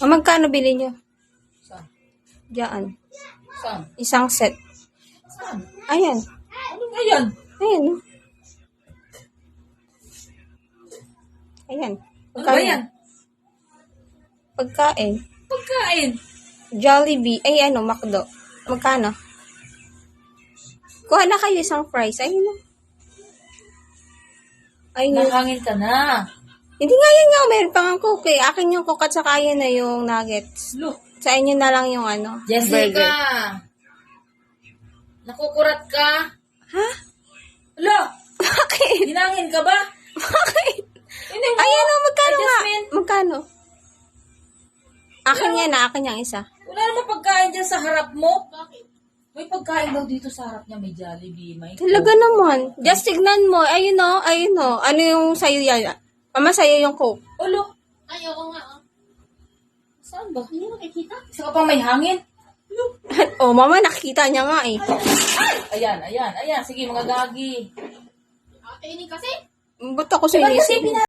Magkano bili nyo? Saan? Diyan. Saan? Isang set. Saan? Ayan. Anong ayan? Ayan. Oh. Ayan. Ano ba yan? Pagkain. Pagkain. Jollibee. Ay, ano, McDo. Magkano? Kuha na kayo isang fries. Ayun o. Ayun. Nakangin ka na. Hindi nga yan nga. Meron pang ang coke eh. Akin yung coke at saka yan na yung nuggets. Look. Sa inyo na lang yung ano. Jessica. Burger. Nakukurat ka? Ha? Hala. Bakit? Hinangin ka ba? Bakit? Hindi mo. Ayan o. Magkano Ay, nga? Jasmine. Magkano? Akin yan na. Akin yung isa. Wala naman pagkain dyan sa harap mo. Bakit? May pagkain daw dito sa harap niya. May Jollibee, may Talaga Coke. naman. Just tignan mo. Ayun o. Ayun o. Ano yung sa'yo yan? Mama, sa'yo yung coke. Ulo. Ayoko nga. Saan ba? Hindi mo nakikita? Isa ka pang may hangin. Oh, mama, nakita niya nga eh. Ayan, ayan, ayan. Sige, mga gagi. Ate, ini kasi. Ba't ako Diba kasi sinisip?